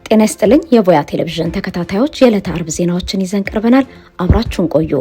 ጤና ይስጥልኝ የቦያ ቴሌቪዥን ተከታታዮች የዕለተ አርብ ዜናዎችን ይዘን ቀርበናል። አብራችሁን ቆዩ።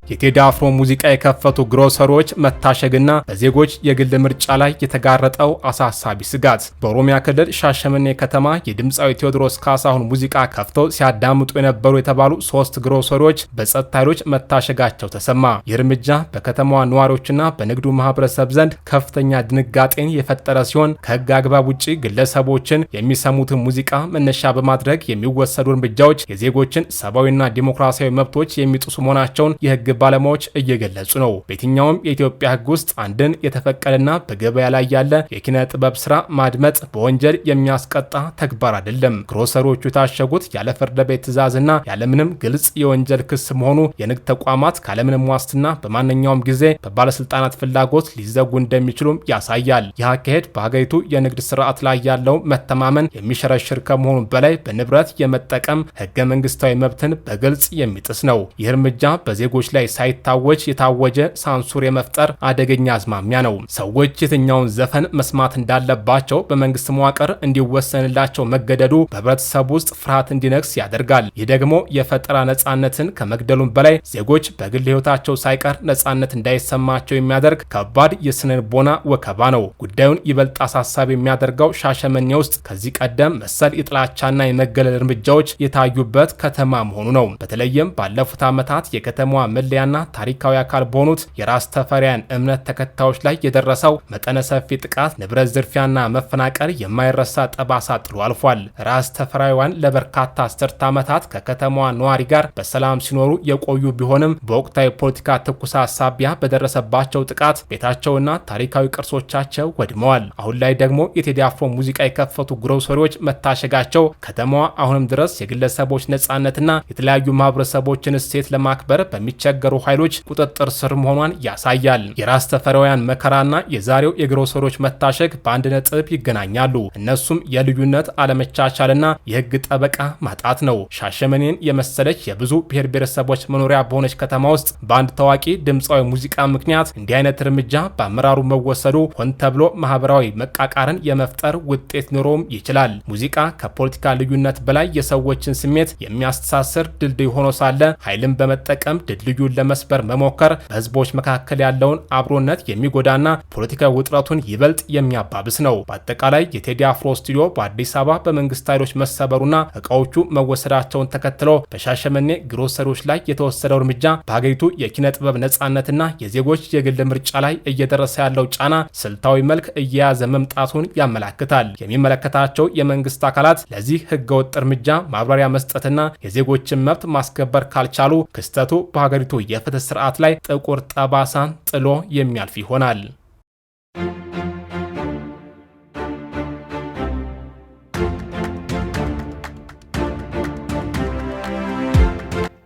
የቴዲ አፍሮ ሙዚቃ የከፈቱ ግሮሰሮች መታሸግና በዜጎች የግል ምርጫ ላይ የተጋረጠው አሳሳቢ ስጋት። በኦሮሚያ ክልል ሻሸመኔ ከተማ የድምፃዊ ቴዎድሮስ ካሳሁን ሙዚቃ ከፍተው ሲያዳምጡ የነበሩ የተባሉ 3 ግሮሰሮች በጸጥታ ኃይሎች መታሸጋቸው ተሰማ። ይህ እርምጃ በከተማዋ ነዋሪዎችና በንግዱ ማህበረሰብ ዘንድ ከፍተኛ ድንጋጤን የፈጠረ ሲሆን ከህግ አግባብ ውጪ ግለሰቦችን የሚሰሙትን ሙዚቃ መነሻ በማድረግ የሚወሰዱ እርምጃዎች የዜጎችን ሰብአዊና ዲሞክራሲያዊ መብቶች የሚጥሱ መሆናቸውን የህግ ባለሙያዎች እየገለጹ ነው። በየትኛውም የኢትዮጵያ ህግ ውስጥ አንድን የተፈቀደና በገበያ ላይ ያለ የኪነ ጥበብ ስራ ማድመጥ በወንጀል የሚያስቀጣ ተግባር አይደለም። ግሮሰሮቹ የታሸጉት ያለ ፍርድ ቤት ትዕዛዝና ያለምንም ግልጽ የወንጀል ክስ መሆኑ የንግድ ተቋማት ካለምንም ዋስትና በማንኛውም ጊዜ በባለስልጣናት ፍላጎት ሊዘጉ እንደሚችሉም ያሳያል። ይህ አካሄድ በሀገሪቱ የንግድ ስርዓት ላይ ያለው መተማመን የሚሸረሽር ከመሆኑ በላይ በንብረት የመጠቀም ህገ መንግስታዊ መብትን በግልጽ የሚጥስ ነው። ይህ እርምጃ በዜጎች ላይ ሳይታወጅ የታወጀ ሳንሱር የመፍጠር አደገኛ አዝማሚያ ነው። ሰዎች የትኛውን ዘፈን መስማት እንዳለባቸው በመንግስት መዋቅር እንዲወሰንላቸው መገደዱ በህብረተሰቡ ውስጥ ፍርሃት እንዲነግስ ያደርጋል። ይህ ደግሞ የፈጠራ ነጻነትን ከመግደሉም በላይ ዜጎች በግል ህይወታቸው ሳይቀር ነጻነት እንዳይሰማቸው የሚያደርግ ከባድ የስነ ልቦና ወከባ ነው። ጉዳዩን ይበልጥ አሳሳቢ የሚያደርገው ሻሸመኔ ውስጥ ከዚህ ቀደም መሰል የጥላቻና የመገለል እርምጃዎች የታዩበት ከተማ መሆኑ ነው። በተለይም ባለፉት ዓመታት የከተማዋ መለያና ታሪካዊ አካል በሆኑት የራስ ተፈሪያን እምነት ተከታዮች ላይ የደረሰው መጠነ ሰፊ ጥቃት፣ ንብረት ዝርፊያና መፈናቀል የማይረሳ ጠባሳ ጥሎ አልፏል። ራስ ተፈሪያን ለበርካታ አስርተ ዓመታት ከከተማዋ ነዋሪ ጋር በሰላም ሲኖሩ የቆዩ ቢሆንም በወቅታዊ ፖለቲካ ትኩሳት ሳቢያ በደረሰባቸው ጥቃት ቤታቸውና ታሪካዊ ቅርሶቻቸው ወድመዋል። አሁን ላይ ደግሞ የቴዲ አፍሮ ሙዚቃ የከፈቱ ግሮሰሪዎች መታሸጋቸው ከተማዋ አሁንም ድረስ የግለሰቦች ነጻነትና የተለያዩ ማህበረሰቦችን እሴት ለማክበር በሚቸገሩ ኃይሎች ቁጥጥር ስር መሆኗን ያሳያል። የራስ ተፈሪያን መከራና የዛሬው የግሮሰሮች መታሸግ በአንድ ነጥብ ይገናኛሉ። እነሱም የልዩነት አለመቻቻልና የህግ ጠበቃ ማጣት ነው። ሻሸመኔን የመሰለች የብዙ ብሔር ብሔረሰቦች መኖሪያ በሆነች ከተማ ውስጥ በአንድ ታዋቂ ድምፃዊ ሙዚቃ ምክንያት እንዲህ አይነት እርምጃ በአመራሩ መወሰዱ ሆን ተብሎ ማህበራዊ መቃቃርን የመፍጠር ውጤት ሊኖረውም ይችላል። ሙዚቃ ከፖለቲካ ልዩነት በላይ የሰዎችን ስሜት የሚያስተሳስር ድልድይ ሆኖ ሳለ ኃይልን በመጠቀም ድልድዩን ለመስበር መሞከር በህዝቦች መካከል ያለውን አብሮነት የሚጎዳና ፖለቲካዊ ውጥረቱን ይበልጥ የሚያባብስ ነው። በአጠቃላይ የቴዲ አፍሮ ስቱዲዮ በአዲስ አበባ በመንግስት ኃይሎች መሰበሩና እቃዎቹ መወሰዳቸውን ተከትሎ በሻሸመኔ ግሮሰሪዎች ላይ የተወሰደው እርምጃ በሀገሪቱ የኪነ ጥበብ ነጻነትና የዜጎች የግል ምርጫ ላይ እየደረሰ ያለው ጫና ስልታዊ መልክ እየያዘ መምጣቱን ያመላክታል። የሚመለከታቸው የመንግስት አካላት ለዚህ ህገወጥ እርምጃ ማብራሪያ መስጠትና የዜጎችን መብት ማስከበር ካልቻሉ ክስተቱ በሀገሪቱ የፍትህ ስርዓት ላይ ጥቁር ጠባሳን ጥሎ የሚያልፍ ይሆናል።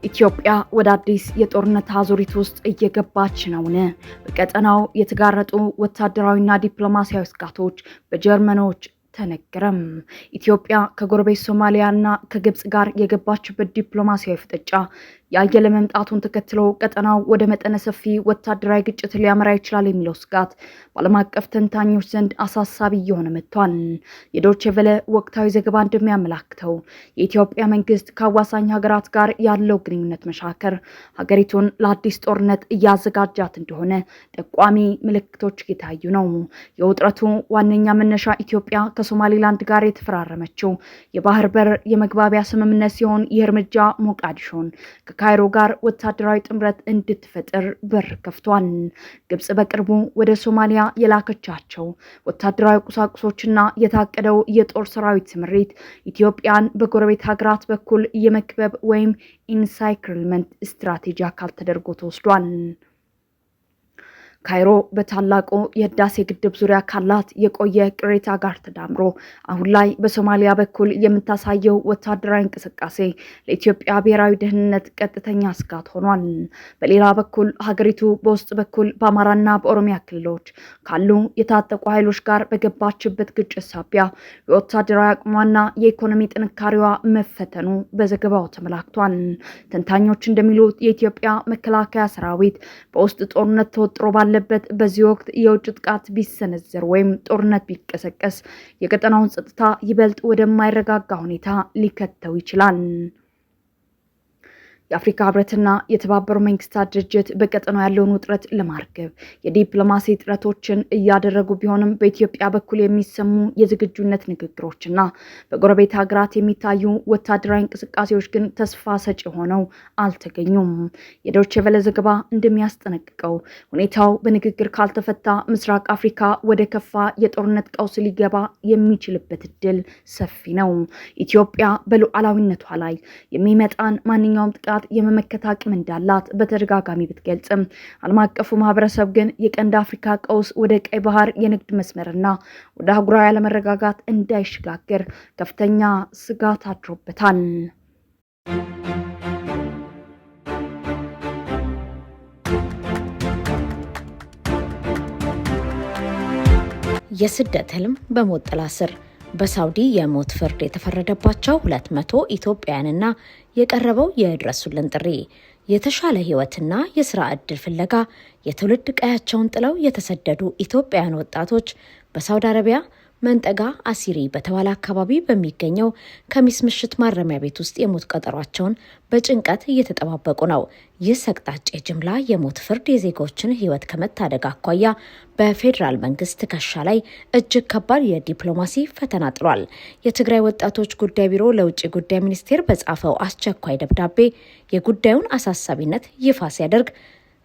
ኢትዮጵያ ወደ አዲስ የጦርነት አዙሪት ውስጥ እየገባች ነውን? በቀጠናው የተጋረጡ ወታደራዊና ዲፕሎማሲያዊ ስጋቶች በጀርመኖች ተነገረም። ኢትዮጵያ ከጎረቤት ሶማሊያና ከግብጽ ጋር የገባችበት ዲፕሎማሲያዊ ፍጥጫ ያየለ መምጣቱን ተከትሎ ቀጠናው ወደ መጠነ ሰፊ ወታደራዊ ግጭት ሊያመራ ይችላል የሚለው ስጋት በዓለም አቀፍ ተንታኞች ዘንድ አሳሳቢ እየሆነ መጥቷል። የዶቼ ቬለ ወቅታዊ ዘገባ እንደሚያመላክተው የኢትዮጵያ መንግስት ከአዋሳኝ ሀገራት ጋር ያለው ግንኙነት መሻከር ሀገሪቱን ለአዲስ ጦርነት እያዘጋጃት እንደሆነ ጠቋሚ ምልክቶች እየታዩ ነው። የውጥረቱ ዋነኛ መነሻ ኢትዮጵያ ከሶማሊላንድ ጋር የተፈራረመችው የባህር በር የመግባቢያ ስምምነት ሲሆን ይህ እርምጃ ሞቃዲሾን ከካይሮ ጋር ወታደራዊ ጥምረት እንድትፈጥር በር ከፍቷል። ግብጽ በቅርቡ ወደ ሶማሊያ የላከቻቸው ወታደራዊ ቁሳቁሶችና የታቀደው የጦር ሰራዊት ስምሪት ኢትዮጵያን በጎረቤት ሀገራት በኩል የመክበብ ወይም ኢንሳይክልመንት ስትራቴጂ አካል ተደርጎ ተወስዷል። ካይሮ በታላቁ የህዳሴ ግድብ ዙሪያ ካላት የቆየ ቅሬታ ጋር ተዳምሮ አሁን ላይ በሶማሊያ በኩል የምታሳየው ወታደራዊ እንቅስቃሴ ለኢትዮጵያ ብሔራዊ ደህንነት ቀጥተኛ ስጋት ሆኗል። በሌላ በኩል ሀገሪቱ በውስጥ በኩል በአማራና በኦሮሚያ ክልሎች ካሉ የታጠቁ ኃይሎች ጋር በገባችበት ግጭት ሳቢያ የወታደራዊ አቅሟና የኢኮኖሚ ጥንካሬዋ መፈተኑ በዘገባው ተመላክቷል። ተንታኞች እንደሚሉት የኢትዮጵያ መከላከያ ሰራዊት በውስጥ ጦርነት ተወጥሮ ባለ ባለበት በዚህ ወቅት የውጭ ጥቃት ቢሰነዘር ወይም ጦርነት ቢቀሰቀስ የቀጠናውን ጸጥታ ይበልጥ ወደማይረጋጋ ሁኔታ ሊከተው ይችላል። የአፍሪካ ህብረትና የተባበሩት መንግስታት ድርጅት በቀጠናው ያለውን ውጥረት ለማርገብ የዲፕሎማሲ ጥረቶችን እያደረጉ ቢሆንም በኢትዮጵያ በኩል የሚሰሙ የዝግጁነት ንግግሮችና በጎረቤት ሀገራት የሚታዩ ወታደራዊ እንቅስቃሴዎች ግን ተስፋ ሰጪ ሆነው አልተገኙም። የዶይቼ ቬለ ዘገባ እንደሚያስጠነቅቀው ሁኔታው በንግግር ካልተፈታ ምስራቅ አፍሪካ ወደ ከፋ የጦርነት ቀውስ ሊገባ የሚችልበት እድል ሰፊ ነው። ኢትዮጵያ በሉዓላዊነቷ ላይ የሚመጣን ማንኛውም ጥቃት የመመከት አቅም እንዳላት በተደጋጋሚ ብትገልጽም ዓለም አቀፉ ማህበረሰብ ግን የቀንድ አፍሪካ ቀውስ ወደ ቀይ ባህር የንግድ መስመርና ወደ አህጉራዊ አለመረጋጋት እንዳይሸጋገር ከፍተኛ ስጋት አድሮበታል። የስደት ህልም በሞት ጥላ ስር በሳውዲ የሞት ፍርድ የተፈረደባቸው 200 ኢትዮጵያውያንና የቀረበው የድረሱልን ጥሪ የተሻለ ህይወትና የሥራ ዕድል ፍለጋ የትውልድ ቀያቸውን ጥለው የተሰደዱ ኢትዮጵያውያን ወጣቶች በሳውዲ አረቢያ መንጠጋ አሲሪ በተባለ አካባቢ በሚገኘው ከሚስ ምሽት ማረሚያ ቤት ውስጥ የሞት ቀጠሯቸውን በጭንቀት እየተጠባበቁ ነው። ይህ ሰቅጣጭ የጅምላ የሞት ፍርድ የዜጎችን ህይወት ከመታደግ አኳያ በፌዴራል መንግስት ትከሻ ላይ እጅግ ከባድ የዲፕሎማሲ ፈተና ጥሏል። የትግራይ ወጣቶች ጉዳይ ቢሮ ለውጭ ጉዳይ ሚኒስቴር በጻፈው አስቸኳይ ደብዳቤ የጉዳዩን አሳሳቢነት ይፋ ሲያደርግ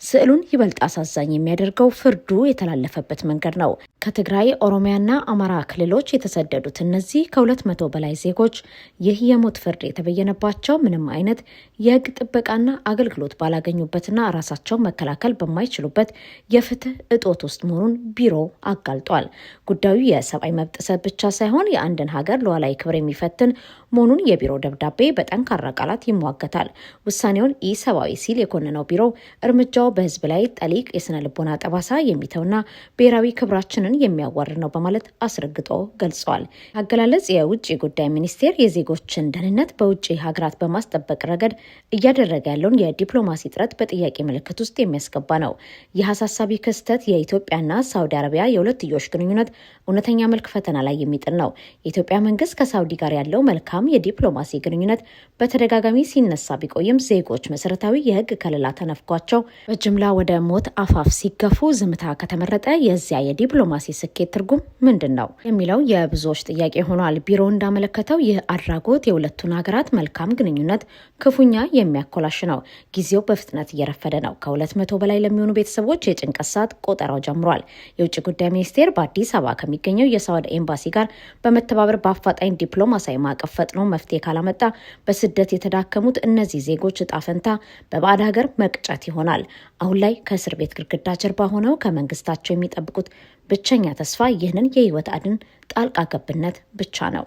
ስዕሉን ይበልጥ አሳዛኝ የሚያደርገው ፍርዱ የተላለፈበት መንገድ ነው። ከትግራይ ኦሮሚያና አማራ ክልሎች የተሰደዱት እነዚህ ከ200 በላይ ዜጎች ይህ የሞት ፍርድ የተበየነባቸው ምንም አይነት የህግ ጥበቃና አገልግሎት ባላገኙበትና ራሳቸውን መከላከል በማይችሉበት የፍትህ እጦት ውስጥ መሆኑን ቢሮ አጋልጧል። ጉዳዩ የሰብአዊ መብት ጥሰት ብቻ ሳይሆን የአንድን ሀገር ሉዓላዊ ክብር የሚፈትን መሆኑን የቢሮ ደብዳቤ በጠንካራ ቃላት ይሟገታል። ውሳኔውን ኢሰብአዊ ሲል የኮነነው ቢሮ እርምጃው በህዝብ ላይ ጠሊቅ የስነ ልቦና ጠባሳ የሚተውና ብሔራዊ ክብራችንን የሚያዋርድ ነው በማለት አስረግጦ ገልጿል። አገላለጽ የውጭ ጉዳይ ሚኒስቴር የዜጎችን ደህንነት በውጭ ሀገራት በማስጠበቅ ረገድ እያደረገ ያለውን የዲፕሎማሲ ጥረት በጥያቄ ምልክት ውስጥ የሚያስገባ ነው። ይህ አሳሳቢ ክስተት የኢትዮጵያና ሳውዲ አረቢያ የሁለትዮሽ ግንኙነት እውነተኛ መልክ ፈተና ላይ የሚጥል ነው። የኢትዮጵያ መንግስት ከሳውዲ ጋር ያለው መልካም የዲፕሎማሲ ግንኙነት በተደጋጋሚ ሲነሳ ቢቆይም ዜጎች መሰረታዊ የህግ ከለላ ተነፍጓቸው በጅምላ ወደ ሞት አፋፍ ሲገፉ ዝምታ ከተመረጠ የዚያ የዲፕሎማሲ ስኬት ትርጉም ምንድን ነው የሚለው የብዙዎች ጥያቄ ሆኗል። ቢሮ እንዳመለከተው ይህ አድራጎት የሁለቱን ሀገራት መልካም ግንኙነት ክፉኛ የሚያኮላሽ ነው። ጊዜው በፍጥነት እየረፈደ ነው። ከ200 በላይ ለሚሆኑ ቤተሰቦች የጭንቀት ሰዓት ቆጠራው ጀምሯል። የውጭ ጉዳይ ሚኒስቴር በአዲስ አበባ ከሚገኘው የሳውዲ ኤምባሲ ጋር በመተባበር በአፋጣኝ ዲፕሎማሲያዊ ማዕቀፍ ፈጥኖ መፍትሄ ካላመጣ በስደት የተዳከሙት እነዚህ ዜጎች እጣ ፈንታ በባዕድ ሀገር መቅጨት ይሆናል። አሁን ላይ ከእስር ቤት ግድግዳ ጀርባ ሆነው ከመንግስታቸው የሚጠብቁት ብቸኛ ተስፋ ይህንን የህይወት አድን ጣልቃ ገብነት ብቻ ነው።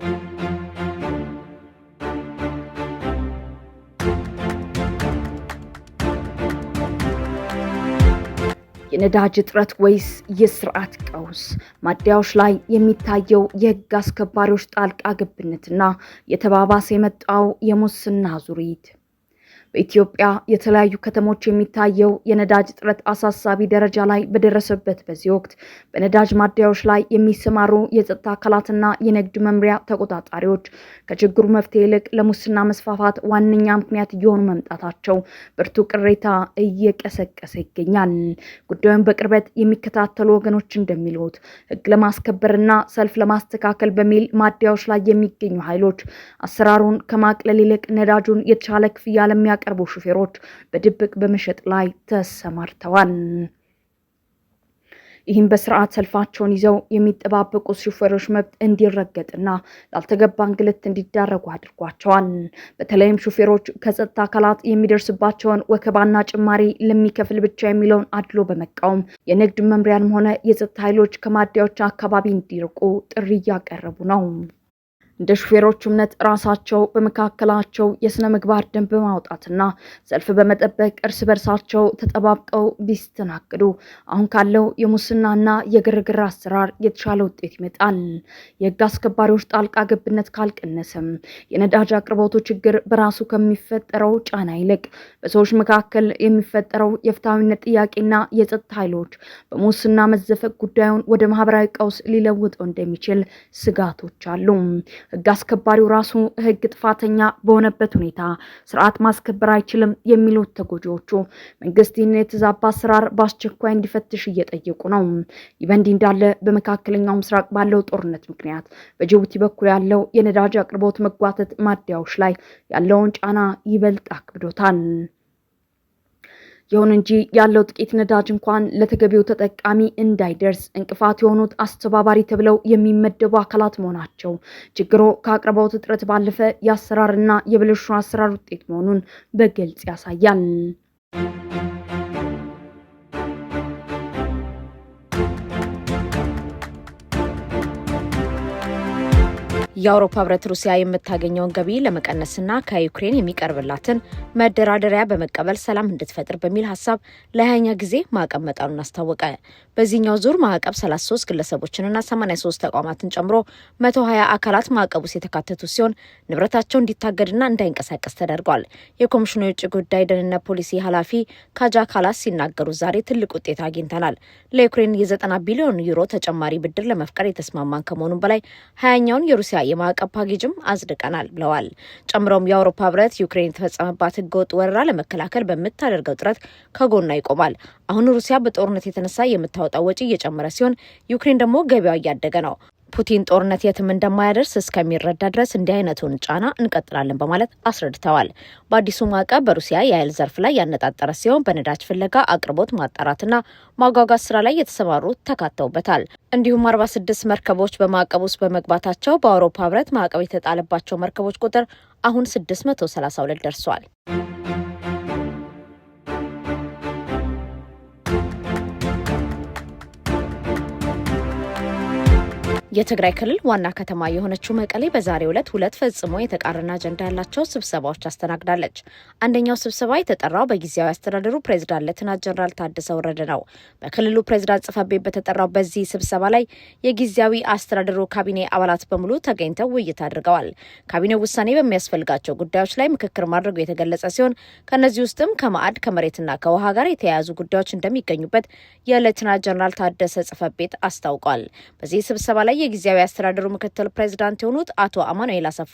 የነዳጅ እጥረት ወይስ የስርዓት ቀውስ? ማደያዎች ላይ የሚታየው የህግ አስከባሪዎች ጣልቃ ገብነትና የተባባሰ የመጣው የሙስና ዙሪት። በኢትዮጵያ የተለያዩ ከተሞች የሚታየው የነዳጅ እጥረት አሳሳቢ ደረጃ ላይ በደረሰበት በዚህ ወቅት በነዳጅ ማደያዎች ላይ የሚሰማሩ የጸጥታ አካላትና የንግድ መምሪያ ተቆጣጣሪዎች ከችግሩ መፍትሄ ይልቅ ለሙስና መስፋፋት ዋነኛ ምክንያት እየሆኑ መምጣታቸው ብርቱ ቅሬታ እየቀሰቀሰ ይገኛል። ጉዳዩን በቅርበት የሚከታተሉ ወገኖች እንደሚሉት ህግ ለማስከበርና ሰልፍ ለማስተካከል በሚል ማደያዎች ላይ የሚገኙ ኃይሎች አሰራሩን ከማቅለል ይልቅ ነዳጁን የተሻለ ክፍያ ለሚያቀርቡ ሹፌሮች በድብቅ በመሸጥ ላይ ተሰማርተዋል። ይህም በስርዓት ሰልፋቸውን ይዘው የሚጠባበቁ ሹፌሮች መብት እንዲረገጥና ላልተገባ እንግልት እንዲዳረጉ አድርጓቸዋል። በተለይም ሹፌሮች ከጸጥታ አካላት የሚደርስባቸውን ወከባና ጭማሪ ለሚከፍል ብቻ የሚለውን አድሎ በመቃወም የንግድ መምሪያንም ሆነ የጸጥታ ኃይሎች ከማደያዎች አካባቢ እንዲርቁ ጥሪ እያቀረቡ ነው። እንደ ሹፌሮቹ እምነት ራሳቸው በመካከላቸው የስነ ምግባር ደንብ ማውጣትና ሰልፍ በመጠበቅ እርስ በርሳቸው ተጠባብቀው ቢስተናገዱ አሁን ካለው የሙስናና የግርግር አሰራር የተሻለ ውጤት ይመጣል። የህግ አስከባሪዎች ጣልቃ ገብነት ካልቀነሰም የነዳጅ አቅርቦቱ ችግር በራሱ ከሚፈጠረው ጫና ይልቅ በሰዎች መካከል የሚፈጠረው የፍትሃዊነት ጥያቄና የጸጥታ ኃይሎች በሙስና መዘፈቅ ጉዳዩን ወደ ማህበራዊ ቀውስ ሊለውጠው እንደሚችል ስጋቶች አሉ። ህግ አስከባሪው ራሱ ህግ ጥፋተኛ በሆነበት ሁኔታ ስርዓት ማስከበር አይችልም የሚሉት ተጎጂዎቹ መንግስት ይህን የተዛባ አሰራር በአስቸኳይ እንዲፈትሽ እየጠየቁ ነው። ይህ በእንዲህ እንዳለ በመካከለኛው ምስራቅ ባለው ጦርነት ምክንያት በጅቡቲ በኩል ያለው የነዳጅ አቅርቦት መጓተት ማደያዎች ላይ ያለውን ጫና ይበልጥ አክብዶታል። ይሁን እንጂ ያለው ጥቂት ነዳጅ እንኳን ለተገቢው ተጠቃሚ እንዳይደርስ እንቅፋት የሆኑት አስተባባሪ ተብለው የሚመደቡ አካላት መሆናቸው ችግሩ ከአቅርቦት እጥረት ባለፈ የአሰራርና የብልሹ አሰራር ውጤት መሆኑን በግልጽ ያሳያል። የአውሮፓ ህብረት ሩሲያ የምታገኘውን ገቢ ለመቀነስና ከዩክሬን የሚቀርብላትን መደራደሪያ በመቀበል ሰላም እንድትፈጥር በሚል ሀሳብ ለ20ኛ ጊዜ ማዕቀብ መጣሉን አስታወቀ። በዚህኛው ዙር ማዕቀብ 33 ግለሰቦችንና 83 ተቋማትን ጨምሮ 120 አካላት ማዕቀብ ውስጥ የተካተቱ ሲሆን ንብረታቸው እንዲታገድና እንዳይንቀሳቀስ ተደርጓል። የኮሚሽኑ የውጭ ጉዳይ ደህንነት ፖሊሲ ኃላፊ ካጃ ካላስ ሲናገሩ ዛሬ ትልቅ ውጤት አግኝተናል። ለዩክሬን የ90 ቢሊዮን ዩሮ ተጨማሪ ብድር ለመፍቀድ የተስማማን ከመሆኑም በላይ 20ኛውን የሩሲያ የማዕቀብ ፓኬጅም አጽድቀናል ብለዋል። ጨምሮም የአውሮፓ ህብረት ዩክሬን የተፈጸመባት ህገወጥ ወረራ ለመከላከል በምታደርገው ጥረት ከጎኗ ይቆማል። አሁን ሩሲያ በጦርነት የተነሳ የምታወጣው ወጪ እየጨመረ ሲሆን ዩክሬን ደግሞ ገበያው እያደገ ነው። ፑቲን ጦርነት የትም እንደማያደርስ እስከሚረዳ ድረስ እንዲህ አይነቱን ጫና እንቀጥላለን በማለት አስረድተዋል። በአዲሱ ማዕቀብ በሩሲያ የኃይል ዘርፍ ላይ ያነጣጠረ ሲሆን በነዳጅ ፍለጋ፣ አቅርቦት ማጣራትና ማጓጓዝ ስራ ላይ የተሰማሩት ተካተውበታል። እንዲሁም 46 መርከቦች በማዕቀብ ውስጥ በመግባታቸው በአውሮፓ ህብረት ማዕቀብ የተጣለባቸው መርከቦች ቁጥር አሁን 632 ደርሷል። የትግራይ ክልል ዋና ከተማ የሆነችው መቀሌ በዛሬው ዕለት ሁለት ፈጽሞ የተቃረነ አጀንዳ ያላቸው ስብሰባዎች አስተናግዳለች። አንደኛው ስብሰባ የተጠራው በጊዜያዊ አስተዳደሩ ፕሬዝዳንት ሌተናንት ጀነራል ታደሰ ወረደ ነው። በክልሉ ፕሬዝዳንት ጽሕፈት ቤት በተጠራው በዚህ ስብሰባ ላይ የጊዜያዊ አስተዳደሩ ካቢኔ አባላት በሙሉ ተገኝተው ውይይት አድርገዋል። ካቢኔው ውሳኔ በሚያስፈልጋቸው ጉዳዮች ላይ ምክክር ማድረጉ የተገለጸ ሲሆን ከነዚህ ውስጥም ከማዕድ ከመሬትና ከውሃ ጋር የተያያዙ ጉዳዮች እንደሚገኙበት የሌተናንት ጀነራል ታደሰ ጽሕፈት ቤት አስታውቋል። በዚህ ስብሰባ ላይ የጊዜያዊ አስተዳደሩ ምክትል ፕሬዝዳንት የሆኑት አቶ አማኑኤል አሰፋ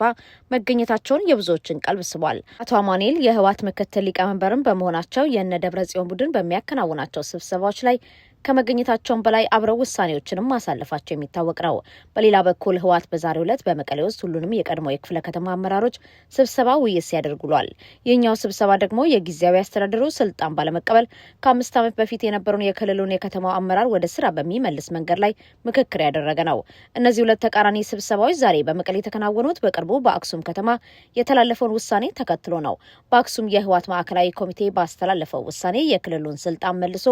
መገኘታቸውን የብዙዎችን ቀልብ ስቧል። አቶ አማኑኤል የህወሓት ምክትል ሊቀመንበርም በመሆናቸው የእነ ደብረጽዮን ቡድን በሚያከናውናቸው ስብሰባዎች ላይ ከመገኘታቸውን በላይ አብረው ውሳኔዎችንም ማሳለፋቸው የሚታወቅ ነው። በሌላ በኩል ህወሓት በዛሬው ዕለት በመቀሌ ውስጥ ሁሉንም የቀድሞ የክፍለ ከተማ አመራሮች ስብሰባ ውይይት ሲያደርግ ውሏል። ይህኛው ስብሰባ ደግሞ የጊዜያዊ አስተዳደሩ ስልጣን ባለመቀበል ከ5 ዓመት በፊት የነበረውን የክልሉን የከተማው አመራር ወደ ስራ በሚመልስ መንገድ ላይ ምክክር ያደረገ ነው። እነዚህ ሁለት ተቃራኒ ስብሰባዎች ዛሬ በመቀሌ የተከናወኑት በቅርቡ በአክሱም ከተማ የተላለፈውን ውሳኔ ተከትሎ ነው። በአክሱም የህወሓት ማዕከላዊ ኮሚቴ ባስተላለፈው ውሳኔ የክልሉን ስልጣን መልሶ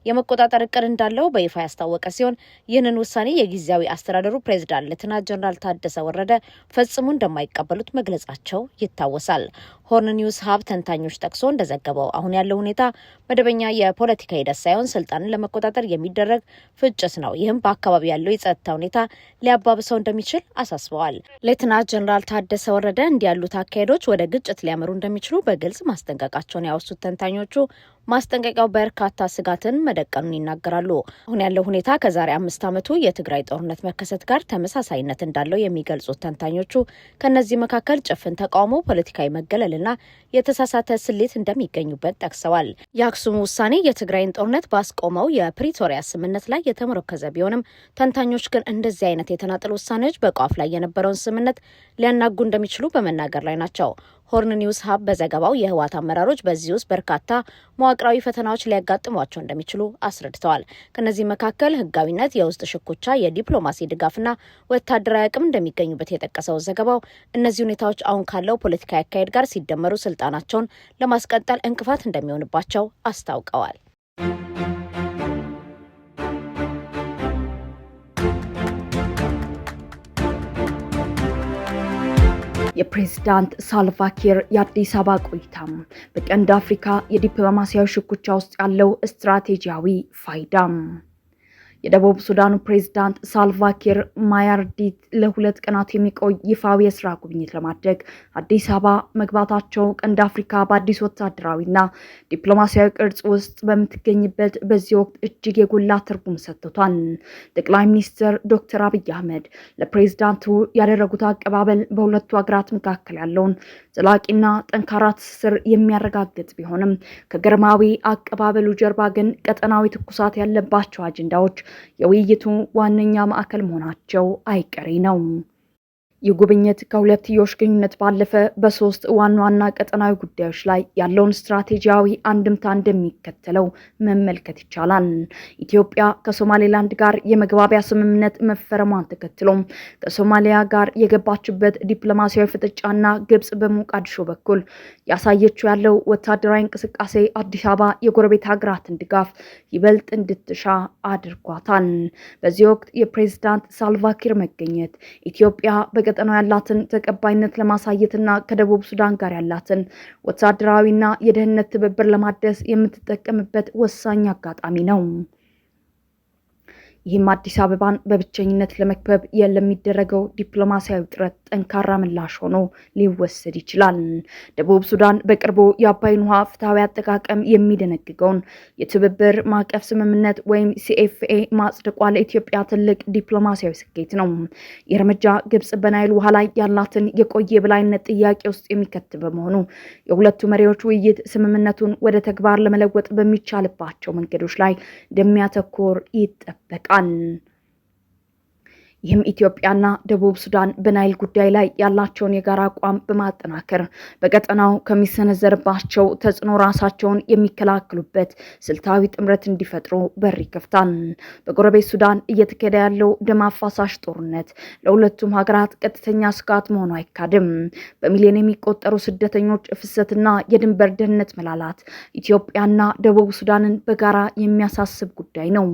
የመቆጣጠር እንዳለው በይፋ ያስታወቀ ሲሆን ይህንን ውሳኔ የጊዜያዊ አስተዳደሩ ፕሬዝዳንት ሌተናንት ጀነራል ታደሰ ወረደ ፈጽሞ እንደማይቀበሉት መግለጻቸው ይታወሳል። ሆርን ኒውስ ሀብ ተንታኞች ጠቅሶ እንደዘገበው አሁን ያለው ሁኔታ መደበኛ የፖለቲካ ሂደት ሳይሆን ስልጣንን ለመቆጣጠር የሚደረግ ፍጭት ነው። ይህም በአካባቢ ያለው የጸጥታ ሁኔታ ሊያባብሰው እንደሚችል አሳስበዋል። ሌተናንት ጀነራል ታደሰ ወረደ እንዲህ ያሉት አካሄዶች ወደ ግጭት ሊያመሩ እንደሚችሉ በግልጽ ማስጠንቀቃቸውን ያወሱት ተንታኞቹ ማስጠንቀቂያው በርካታ ስጋትን መደቀኑን ይናገራሉ። አሁን ያለው ሁኔታ ከዛሬ 5 ዓመቱ የትግራይ ጦርነት መከሰት ጋር ተመሳሳይነት እንዳለው የሚገልጹት ተንታኞቹ ከነዚህ መካከል ጭፍን ተቃውሞ፣ ፖለቲካዊ መገለልና የተሳሳተ ስሌት እንደሚገኙበት ጠቅሰዋል። የአክሱም ውሳኔ የትግራይን ጦርነት ባስቆመው የፕሪቶሪያ ስምምነት ላይ የተመረኮዘ ቢሆንም ተንታኞች ግን እንደዚህ አይነት የተናጠል ውሳኔዎች በቋፍ ላይ የነበረውን ስምምነት ሊያናጉ እንደሚችሉ በመናገር ላይ ናቸው። ሆርን ኒውስ ሀብ በዘገባው የህወሓት አመራሮች በዚህ ውስጥ በርካታ መዋቅራዊ ፈተናዎች ሊያጋጥሟቸው እንደሚችሉ አስረድተዋል። ከነዚህ መካከል ህጋዊነት፣ የውስጥ ሽኩቻ፣ የዲፕሎማሲ ድጋፍና ወታደራዊ አቅም እንደሚገኙበት የጠቀሰው ዘገባው እነዚህ ሁኔታዎች አሁን ካለው ፖለቲካዊ አካሄድ ጋር ሲደመሩ ስልጣናቸውን ለማስቀጠል እንቅፋት እንደሚሆንባቸው አስታውቀዋል። የፕሬዝዳንት ሳልቫኪር የአዲስ አበባ ቆይታም በቀንድ አፍሪካ የዲፕሎማሲያዊ ሽኩቻ ውስጥ ያለው ስትራቴጂያዊ ፋይዳም የደቡብ ሱዳኑ ፕሬዝዳንት ሳልቫኪር ማያርዲት ለሁለት ቀናት የሚቆይ ይፋዊ የስራ ጉብኝት ለማድረግ አዲስ አበባ መግባታቸው ቀንድ አፍሪካ በአዲስ ወታደራዊና ዲፕሎማሲያዊ ቅርጽ ውስጥ በምትገኝበት በዚህ ወቅት እጅግ የጎላ ትርጉም ሰጥቷል። ጠቅላይ ሚኒስትር ዶክተር አብይ አህመድ ለፕሬዝዳንቱ ያደረጉት አቀባበል በሁለቱ ሀገራት መካከል ያለውን ዘላቂና ጠንካራ ትስስር የሚያረጋግጥ ቢሆንም ከግርማዊ አቀባበሉ ጀርባ ግን ቀጠናዊ ትኩሳት ያለባቸው አጀንዳዎች የውይይቱ ዋነኛ ማዕከል መሆናቸው አይቀሬ ነው። ይህ ጉብኝት ከሁለትዮሽ ግንኙነት ባለፈ በሶስት ዋና ዋና ቀጠናዊ ጉዳዮች ላይ ያለውን ስትራቴጂያዊ አንድምታ እንደሚከተለው መመልከት ይቻላል። ኢትዮጵያ ከሶማሌላንድ ጋር የመግባቢያ ስምምነት መፈረሟን ተከትሎም ከሶማሊያ ጋር የገባችበት ዲፕሎማሲያዊ ፍጥጫና ግብጽ በሞቃዲሾ በኩል ያሳየችው ያለው ወታደራዊ እንቅስቃሴ አዲስ አበባ የጎረቤት ሀገራትን ድጋፍ ይበልጥ እንድትሻ አድርጓታል። በዚህ ወቅት የፕሬዝዳንት ሳልቫኪር መገኘት ኢትዮጵያ ቀጠናው ያላትን ተቀባይነት ለማሳየትና ከደቡብ ሱዳን ጋር ያላትን ወታደራዊና የደህንነት ትብብር ለማደስ የምትጠቀምበት ወሳኝ አጋጣሚ ነው። ይህም አዲስ አበባን በብቸኝነት ለመክበብ ለሚደረገው ዲፕሎማሲያዊ ጥረት ጠንካራ ምላሽ ሆኖ ሊወሰድ ይችላል። ደቡብ ሱዳን በቅርቡ የአባይን ውሃ ፍትሐዊ አጠቃቀም የሚደነግገውን የትብብር ማዕቀፍ ስምምነት ወይም ሲኤፍኤ ማጽደቋ ለኢትዮጵያ ትልቅ ዲፕሎማሲያዊ ስኬት ነው። ይህ እርምጃ ግብጽ በናይል ውሃ ላይ ያላትን የቆየ የበላይነት ጥያቄ ውስጥ የሚከት በመሆኑ የሁለቱ መሪዎች ውይይት ስምምነቱን ወደ ተግባር ለመለወጥ በሚቻልባቸው መንገዶች ላይ እንደሚያተኮር ይጠበቃል። ይህም ኢትዮጵያና ደቡብ ሱዳን በናይል ጉዳይ ላይ ያላቸውን የጋራ አቋም በማጠናከር በቀጠናው ከሚሰነዘርባቸው ተጽዕኖ ራሳቸውን የሚከላከሉበት ስልታዊ ጥምረት እንዲፈጥሩ በር ይከፍታል። በጎረቤት ሱዳን እየተካሄደ ያለው ደም አፋሳሽ ጦርነት ለሁለቱም ሀገራት ቀጥተኛ ስጋት መሆኑ አይካድም። በሚሊዮን የሚቆጠሩ ስደተኞች ፍሰትና የድንበር ደህንነት መላላት ኢትዮጵያና ደቡብ ሱዳንን በጋራ የሚያሳስብ ጉዳይ ነው።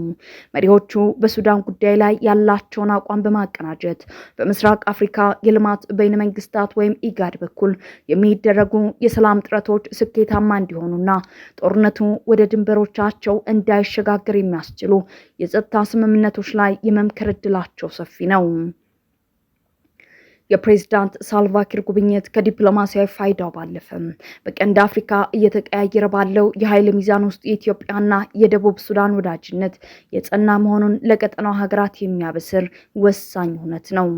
መሪዎቹ በሱዳን ጉዳይ ላይ ያላቸውን አቋም በማቀናጀት በምስራቅ አፍሪካ የልማት በይነ መንግስታት ወይም ኢጋድ በኩል የሚደረጉ የሰላም ጥረቶች ስኬታማ እንዲሆኑና ጦርነቱ ወደ ድንበሮቻቸው እንዳይሸጋገር የሚያስችሉ የጸጥታ ስምምነቶች ላይ የመምከር ዕድላቸው ሰፊ ነው። የፕሬዝዳንት ሳልቫኪር ጉብኝት ከዲፕሎማሲያዊ ፋይዳው ባለፈ በቀንድ አፍሪካ እየተቀያየረ ባለው የኃይል ሚዛን ውስጥ የኢትዮጵያና የደቡብ ሱዳን ወዳጅነት የጸና መሆኑን ለቀጠናው ሀገራት የሚያበስር ወሳኝ እውነት ነው።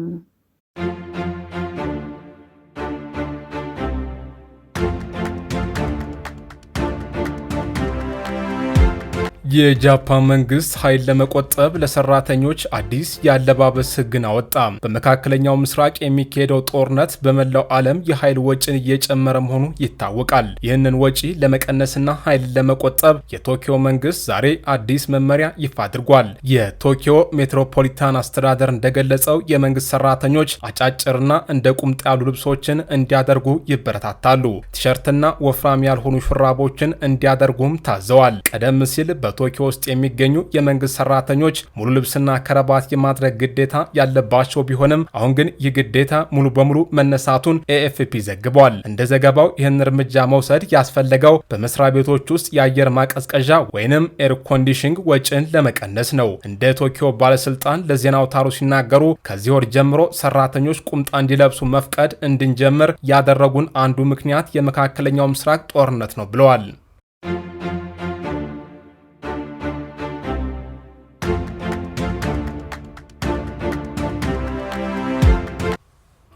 የጃፓን መንግስት ኃይል ለመቆጠብ ለሰራተኞች አዲስ የአለባበስ ህግን አወጣ። በመካከለኛው ምስራቅ የሚካሄደው ጦርነት በመላው ዓለም የኃይል ወጪን እየጨመረ መሆኑ ይታወቃል። ይህንን ወጪ ለመቀነስና ኃይልን ለመቆጠብ የቶኪዮ መንግስት ዛሬ አዲስ መመሪያ ይፋ አድርጓል። የቶኪዮ ሜትሮፖሊታን አስተዳደር እንደገለጸው የመንግስት ሰራተኞች አጫጭርና እንደ ቁምጣ ያሉ ልብሶችን እንዲያደርጉ ይበረታታሉ። ቲሸርትና ወፍራም ያልሆኑ ሹራቦችን እንዲያደርጉም ታዘዋል። ቀደም ሲል ቶኪዮ ውስጥ የሚገኙ የመንግስት ሰራተኞች ሙሉ ልብስና ከረባት የማድረግ ግዴታ ያለባቸው ቢሆንም አሁን ግን ይህ ግዴታ ሙሉ በሙሉ መነሳቱን ኤኤፍፒ ዘግቧል። እንደ ዘገባው ይህን እርምጃ መውሰድ ያስፈለገው በመስሪያ ቤቶች ውስጥ የአየር ማቀዝቀዣ ወይንም ኤር ኮንዲሽንግ ወጪን ለመቀነስ ነው። እንደ ቶኪዮ ባለስልጣን ለዜና አውታሩ ሲናገሩ ከዚህ ወር ጀምሮ ሰራተኞች ቁምጣ እንዲለብሱ መፍቀድ እንድንጀምር ያደረጉን አንዱ ምክንያት የመካከለኛው ምስራቅ ጦርነት ነው ብለዋል።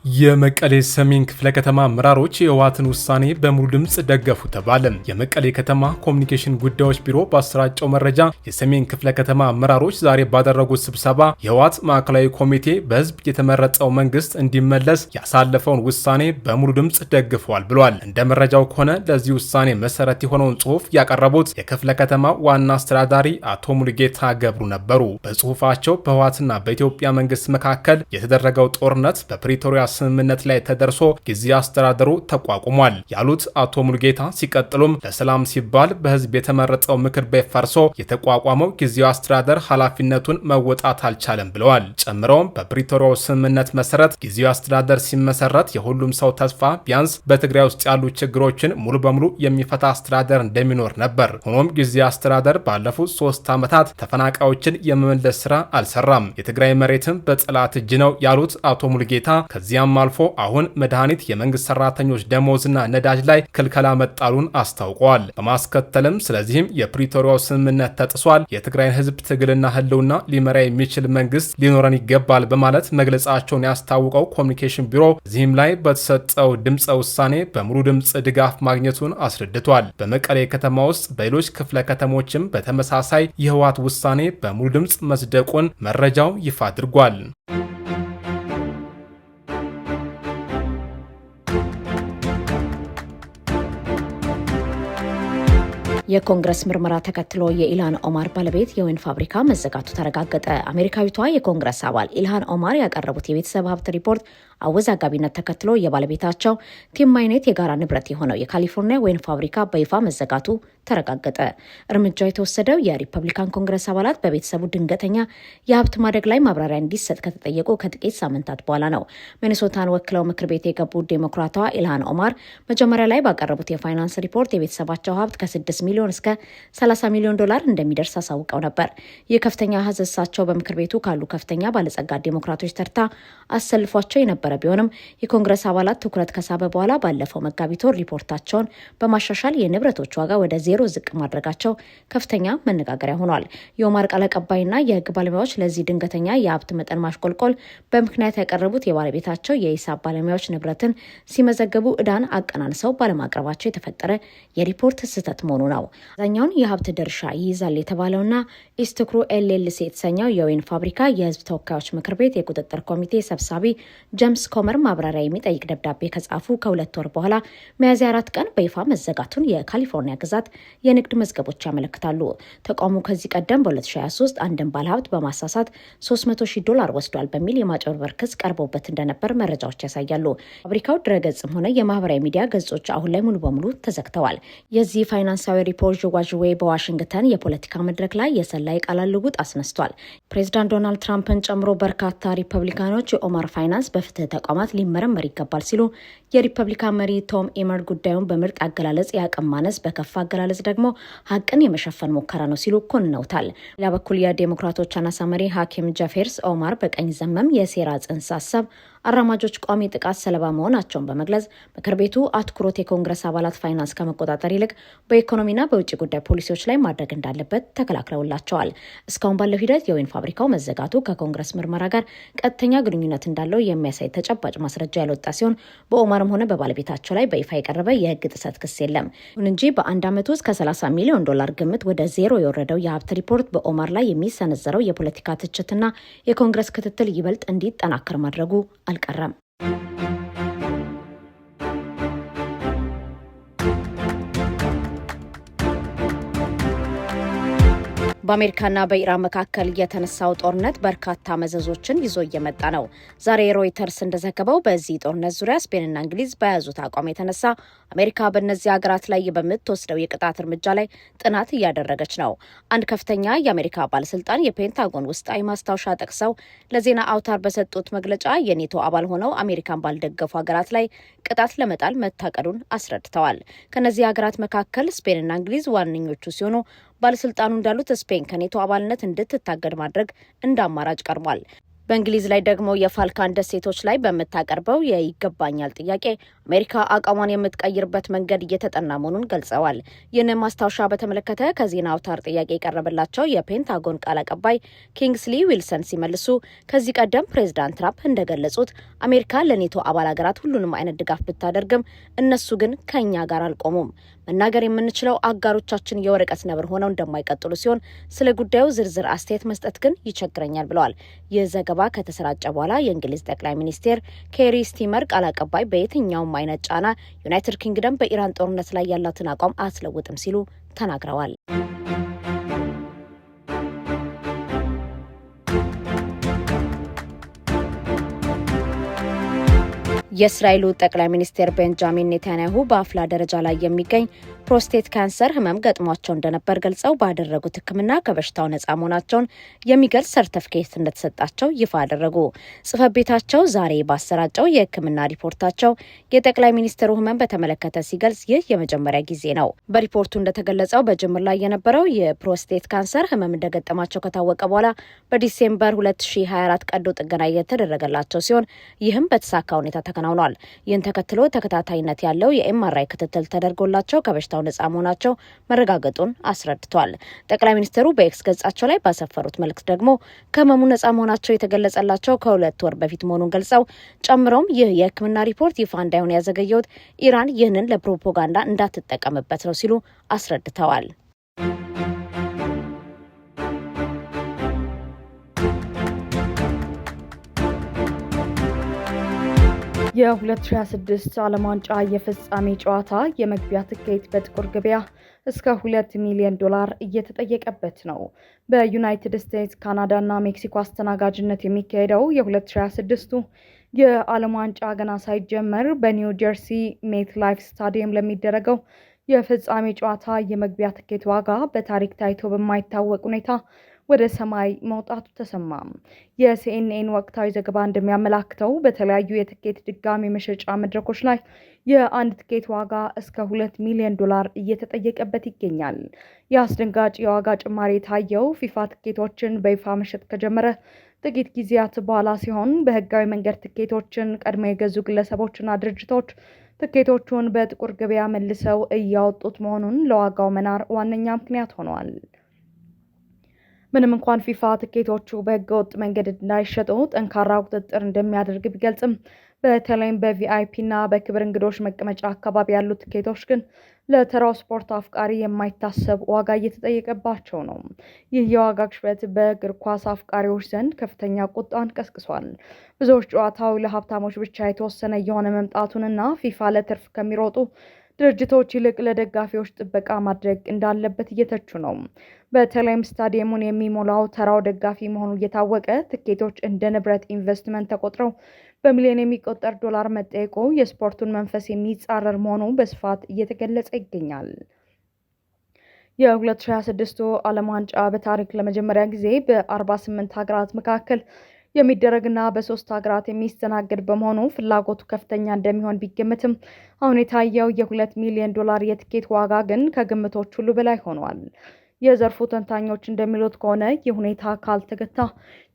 የመቀሌ ሰሜን ክፍለ ከተማ አመራሮች የህወሓትን ውሳኔ በሙሉ ድምጽ ደገፉ ተባለ። የመቀሌ ከተማ ኮሚኒኬሽን ጉዳዮች ቢሮ ባሰራጨው መረጃ የሰሜን ክፍለ ከተማ አመራሮች ዛሬ ባደረጉት ስብሰባ የህወሓት ማዕከላዊ ኮሚቴ በህዝብ የተመረጠው መንግስት እንዲመለስ ያሳለፈውን ውሳኔ በሙሉ ድምጽ ደግፈዋል ብሏል። እንደ መረጃው ከሆነ ለዚህ ውሳኔ መሰረት የሆነውን ጽሁፍ ያቀረቡት የክፍለ ከተማ ዋና አስተዳዳሪ አቶ ሙሉጌታ ገብሩ ነበሩ። በጽሁፋቸው በህወሓትና በኢትዮጵያ መንግስት መካከል የተደረገው ጦርነት በፕሪቶሪያ ስምምነት ላይ ተደርሶ ጊዜያዊ አስተዳደሩ ተቋቁሟል ያሉት አቶ ሙሉጌታ ሲቀጥሉም ለሰላም ሲባል በህዝብ የተመረጠው ምክር ቤት ፈርሶ የተቋቋመው ጊዜያዊ አስተዳደር ኃላፊነቱን መወጣት አልቻለም ብለዋል። ጨምረውም በፕሪቶሪያው ስምምነት መሰረት ጊዜያዊ አስተዳደር ሲመሰረት የሁሉም ሰው ተስፋ ቢያንስ በትግራይ ውስጥ ያሉ ችግሮችን ሙሉ በሙሉ የሚፈታ አስተዳደር እንደሚኖር ነበር። ሆኖም ጊዜያዊ አስተዳደር ባለፉት 3 ዓመታት ተፈናቃዮችን የመመለስ ስራ አልሰራም። የትግራይ መሬትም በጠላት እጅ ነው ያሉት አቶ ሙሉጌታ ከዚያም አልፎ አሁን መድኃኒት፣ የመንግስት ሰራተኞች ደሞዝና ነዳጅ ላይ ክልከላ መጣሉን አስታውቀዋል። በማስከተልም ስለዚህም የፕሪቶሪያው ስምምነት ተጥሷል፣ የትግራይን ህዝብ ትግልና ህልውና ሊመራ የሚችል መንግስት ሊኖረን ይገባል በማለት መግለጻቸውን ያስታውቀው ኮሚኒኬሽን ቢሮ እዚህም ላይ በተሰጠው ድምፀ ውሳኔ በሙሉ ድምፅ ድጋፍ ማግኘቱን አስረድቷል። በመቀሌ ከተማ ውስጥ በሌሎች ክፍለ ከተሞችም በተመሳሳይ የህወሓት ውሳኔ በሙሉ ድምፅ መስደቁን መረጃው ይፋ አድርጓል። የኮንግረስ ምርመራ ተከትሎ የኢልሃን ኦማር ባለቤት የወይን ፋብሪካ መዘጋቱ ተረጋገጠ። አሜሪካዊቷ የኮንግረስ አባል ኢልሃን ኦማር ያቀረቡት የቤተሰብ ሀብት ሪፖርት አወዛጋቢነት ተከትሎ የባለቤታቸው ቲም ማይኔት የጋራ ንብረት የሆነው የካሊፎርኒያ ወይን ፋብሪካ በይፋ መዘጋቱ ተረጋገጠ። እርምጃው የተወሰደው የሪፐብሊካን ኮንግረስ አባላት በቤተሰቡ ድንገተኛ የሀብት ማደግ ላይ ማብራሪያ እንዲሰጥ ከተጠየቁ ከጥቂት ሳምንታት በኋላ ነው። ሚኒሶታን ወክለው ምክር ቤት የገቡት ዴሞክራቷ ኢልሃን ኦማር መጀመሪያ ላይ ባቀረቡት የፋይናንስ ሪፖርት የቤተሰባቸው ሀብት ከ6 ሚሊዮን እስከ 30 ሚሊዮን ዶላር እንደሚደርስ አሳውቀው ነበር። ይህ ከፍተኛ አሃዝ እሳቸው በምክር ቤቱ ካሉ ከፍተኛ ባለጸጋ ዴሞክራቶች ተርታ አሰልፏቸው የነበረ ቢሆንም የኮንግረስ አባላት ትኩረት ከሳበ በኋላ ባለፈው መጋቢት ወር ሪፖርታቸውን በማሻሻል የንብረቶች ዋጋ ወደ ዜሮ ዝቅ ማድረጋቸው ከፍተኛ መነጋገሪያ ሆኗል። የኦማር ቃል አቀባይና የህግ ባለሙያዎች ለዚህ ድንገተኛ የሀብት መጠን ማሽቆልቆል በምክንያት ያቀረቡት የባለቤታቸው የሂሳብ ባለሙያዎች ንብረትን ሲመዘገቡ ዕዳን አቀናንሰው ባለማቅረባቸው የተፈጠረ የሪፖርት ስህተት መሆኑ ነው። አብዛኛውን የሀብት ድርሻ ይይዛል የተባለውና ኢስትክሩ ኤልኤልሲ የተሰኘው የወይን ፋብሪካ የህዝብ ተወካዮች ምክር ቤት የቁጥጥር ኮሚቴ ሰብሳቢ ጀምስ ኮመር ማብራሪያ የሚጠይቅ ደብዳቤ ከጻፉ ከ2 ወር በኋላ ሚያዝያ 4 ቀን በይፋ መዘጋቱን የካሊፎርኒያ ግዛት የንግድ መዝገቦች ያመለክታሉ። ተቋሙ ከዚህ ቀደም በ2023 አንድን ባለሀብት በማሳሳት $300,000 ወስዷል በሚል የማጭበርበር ክስ ቀርቦበት እንደነበር መረጃዎች ያሳያሉ። ፋብሪካው ድረገጽም ሆነ የማህበራዊ ሚዲያ ገጾች አሁን ላይ ሙሉ በሙሉ ተዘግተዋል። የዚህ ፋይናንሳዊ ሪፖርት ዥዋዥዌ በዋሽንግተን የፖለቲካ መድረክ ላይ የሰላ የቃላት ልውውጥ አስነስቷል። ፕሬዚዳንት ዶናልድ ትራምፕን ጨምሮ በርካታ ሪፐብሊካኖች የኦማር ፋይናንስ በፍትህ ተቋማት ሊመረመር ይገባል ሲሉ፣ የሪፐብሊካን መሪ ቶም ኤመር ጉዳዩን በምርጥ አገላለጽ የአቅም ማነስ፣ በከፋ አገላለጽ ደግሞ ሀቅን የመሸፈን ሙከራ ነው ሲሉ ኮንነውታል። ሌላ በኩል የዴሞክራቶች አናሳ መሪ ሐኪም ጀፌርስ ኦማር በቀኝ ዘመም የሴራ ጽንሰ ሀሳብ አራማጆች ቋሚ ጥቃት ሰለባ መሆናቸውን በመግለጽ ምክር ቤቱ አትኩሮት የኮንግረስ አባላት ፋይናንስ ከመቆጣጠር ይልቅ በኢኮኖሚና በውጭ ጉዳይ ፖሊሲዎች ላይ ማድረግ እንዳለበት ተከላክለውላቸዋል። እስካሁን ባለው ሂደት የወይን ፋብሪካው መዘጋቱ ከኮንግረስ ምርመራ ጋር ቀጥተኛ ግንኙነት እንዳለው የሚያሳይ ተጨባጭ ማስረጃ ያልወጣ ሲሆን በኦማርም ሆነ በባለቤታቸው ላይ በይፋ የቀረበ የህግ ጥሰት ክስ የለም። ይሁን እንጂ በአንድ ዓመት ውስጥ ከ30 ሚሊዮን ዶላር ግምት ወደ ዜሮ የወረደው የሀብት ሪፖርት በኦማር ላይ የሚሰነዘረው የፖለቲካ ትችትና የኮንግረስ ክትትል ይበልጥ እንዲጠናከር ማድረጉ አልቀረም። በአሜሪካና በኢራን መካከል የተነሳው ጦርነት በርካታ መዘዞችን ይዞ እየመጣ ነው። ዛሬ ሮይተርስ እንደዘገበው በዚህ ጦርነት ዙሪያ ስፔንና እንግሊዝ በያዙት አቋም የተነሳ አሜሪካ በእነዚህ ሀገራት ላይ በምትወስደው የቅጣት እርምጃ ላይ ጥናት እያደረገች ነው። አንድ ከፍተኛ የአሜሪካ ባለስልጣን የፔንታጎን ውስጣዊ ማስታወሻ ጠቅሰው ለዜና አውታር በሰጡት መግለጫ የኔቶ አባል ሆነው አሜሪካን ባልደገፉ ሀገራት ላይ ቅጣት ለመጣል መታቀዱን አስረድተዋል። ከነዚህ ሀገራት መካከል ስፔንና እንግሊዝ ዋነኞቹ ሲሆኑ ባለስልጣኑ እንዳሉት ስፔን ከኔቶ አባልነት እንድትታገድ ማድረግ እንደ አማራጭ ቀርቧል። በእንግሊዝ ላይ ደግሞ የፋልካን ደሴቶች ላይ በምታቀርበው የይገባኛል ጥያቄ አሜሪካ አቋሟን የምትቀይርበት መንገድ እየተጠና መሆኑን ገልጸዋል። ይህንን ማስታወሻ በተመለከተ ከዜና አውታር ጥያቄ የቀረበላቸው የፔንታጎን ቃል አቀባይ ኪንግስሊ ዊልሰን ሲመልሱ ከዚህ ቀደም ፕሬዚዳንት ትራምፕ እንደገለጹት አሜሪካ ለኔቶ አባል ሀገራት ሁሉንም አይነት ድጋፍ ብታደርግም እነሱ ግን ከኛ ጋር አልቆሙም። መናገር የምንችለው አጋሮቻችን የወረቀት ነብር ሆነው እንደማይቀጥሉ ሲሆን ስለ ጉዳዩ ዝርዝር አስተያየት መስጠት ግን ይቸግረኛል ብለዋል። ይህ ዘገባ ከተሰራጨ በኋላ የእንግሊዝ ጠቅላይ ሚኒስቴር ኬሪ ስቲመር ቃል አቀባይ በየትኛውም አይነት ጫና ዩናይትድ ኪንግደም በኢራን ጦርነት ላይ ያላትን አቋም አትለውጥም ሲሉ ተናግረዋል። የእስራኤሉ ጠቅላይ ሚኒስትር ቤንጃሚን ኔታንያሁ በአፍላ ደረጃ ላይ የሚገኝ ፕሮስቴት ካንሰር ህመም ገጥሟቸው እንደነበር ገልጸው ባደረጉት ሕክምና ከበሽታው ነጻ መሆናቸውን የሚገልጽ ሰርተፍኬት እንደተሰጣቸው ይፋ አደረጉ። ጽሕፈት ቤታቸው ዛሬ ባሰራጨው የሕክምና ሪፖርታቸው የጠቅላይ ሚኒስትሩ ህመም በተመለከተ ሲገልጽ ይህ የመጀመሪያ ጊዜ ነው። በሪፖርቱ እንደተገለጸው በጅምር ላይ የነበረው የፕሮስቴት ካንሰር ህመም እንደገጠማቸው ከታወቀ በኋላ በዲሴምበር 2024 ቀዶ ጥገና የተደረገላቸው ሲሆን ይህም በተሳካ ሁኔታ ተከናውኗል። ይህን ተከትሎ ተከታታይነት ያለው የኤምአርአይ ክትትል ተደርጎላቸው ከበሽታው ነጻ መሆናቸው መረጋገጡን አስረድቷል። ጠቅላይ ሚኒስትሩ በኤክስ ገጻቸው ላይ ባሰፈሩት መልእክት ደግሞ ከህመሙ ነጻ መሆናቸው የተገለጸላቸው ከ2 ወር በፊት መሆኑን ገልጸው ጨምረውም ይህ የህክምና ሪፖርት ይፋ እንዳይሆን ያዘገየውት ኢራን ይህንን ለፕሮፓጋንዳ እንዳትጠቀምበት ነው ሲሉ አስረድተዋል። የ2026 ዓለም ዋንጫ የፍጻሜ ጨዋታ የመግቢያ ትኬት በጥቁር ገበያ እስከ $2 ሚሊዮን እየተጠየቀበት ነው። በዩናይትድ ስቴትስ፣ ካናዳ እና ሜክሲኮ አስተናጋጅነት የሚካሄደው የ2026ቱ የዓለም ዋንጫ ገና ሳይጀመር በኒው ጀርሲ ሜት ላይፍ ስታዲየም ለሚደረገው የፍጻሜ ጨዋታ የመግቢያ ትኬት ዋጋ በታሪክ ታይቶ በማይታወቅ ሁኔታ ወደ ሰማይ መውጣቱ ተሰማ። የሲኤንኤን ወቅታዊ ዘገባ እንደሚያመላክተው በተለያዩ የትኬት ድጋሚ መሸጫ መድረኮች ላይ የአንድ ትኬት ዋጋ እስከ $2 ሚሊዮን እየተጠየቀበት ይገኛል። የአስደንጋጭ የዋጋ ጭማሪ የታየው ፊፋ ትኬቶችን በይፋ መሸጥ ከጀመረ ጥቂት ጊዜያት በኋላ ሲሆን በህጋዊ መንገድ ትኬቶችን ቀድሞ የገዙ ግለሰቦችና ድርጅቶች ትኬቶቹን በጥቁር ገበያ መልሰው እያወጡት መሆኑን ለዋጋው መናር ዋነኛ ምክንያት ሆኗል። ምንም እንኳን ፊፋ ትኬቶቹ በህገወጥ መንገድ እንዳይሸጡ ጠንካራ ቁጥጥር እንደሚያደርግ ቢገልጽም በተለይም በቪአይፒ እና በክብር እንግዶች መቀመጫ አካባቢ ያሉ ትኬቶች ግን ለተራው ስፖርት አፍቃሪ የማይታሰብ ዋጋ እየተጠየቀባቸው ነው። ይህ የዋጋ ግሽበት በእግር ኳስ አፍቃሪዎች ዘንድ ከፍተኛ ቁጣን ቀስቅሷል። ብዙዎች ጨዋታው ለሀብታሞች ብቻ የተወሰነ የሆነ መምጣቱንና ፊፋ ለትርፍ ከሚሮጡ ድርጅቶች ይልቅ ለደጋፊዎች ጥበቃ ማድረግ እንዳለበት እየተቹ ነው። በተለይም ስታዲየሙን የሚሞላው ተራው ደጋፊ መሆኑ እየታወቀ ትኬቶች እንደ ንብረት ኢንቨስትመንት ተቆጥረው በሚሊዮን የሚቆጠር ዶላር መጠየቁ የስፖርቱን መንፈስ የሚጻረር መሆኑ በስፋት እየተገለጸ ይገኛል። የ2026 ዓለም ዋንጫ በታሪክ ለመጀመሪያ ጊዜ በ48 ሀገራት መካከል የሚደረግና በ3 ሀገራት የሚስተናገድ በመሆኑ ፍላጎቱ ከፍተኛ እንደሚሆን ቢገምትም አሁን የታየው $2 ሚሊዮን የትኬት ዋጋ ግን ከግምቶች ሁሉ በላይ ሆኗል። የዘርፉ ተንታኞች እንደሚሉት ከሆነ ይህ ሁኔታ ካልተገታ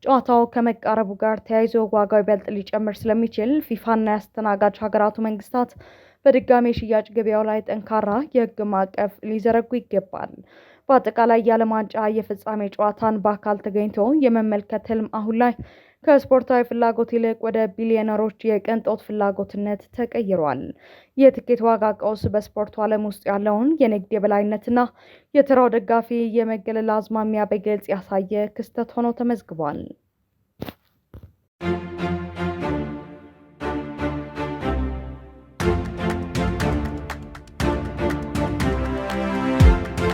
ጨዋታው ከመቃረቡ ጋር ተያይዞ ዋጋው ይበልጥ ሊጨምር ስለሚችል ፊፋና ያስተናጋጅ ሀገራቱ መንግስታት በድጋሚ ሽያጭ ገበያው ላይ ጠንካራ የህግ ማዕቀፍ ሊዘረጉ ይገባል። በአጠቃላይ የዓለም ዋንጫ የፍጻሜ ጨዋታን በአካል ተገኝቶ የመመልከት ህልም አሁን ላይ ከስፖርታዊ ፍላጎት ይልቅ ወደ ቢሊዮነሮች የቅንጦት ፍላጎትነት ተቀይሯል። የትኬት ዋጋ ቀውስ በስፖርቱ ዓለም ውስጥ ያለውን የንግድ የበላይነትና የተራው ደጋፊ የመገለል አዝማሚያ በግልጽ ያሳየ ክስተት ሆኖ ተመዝግቧል።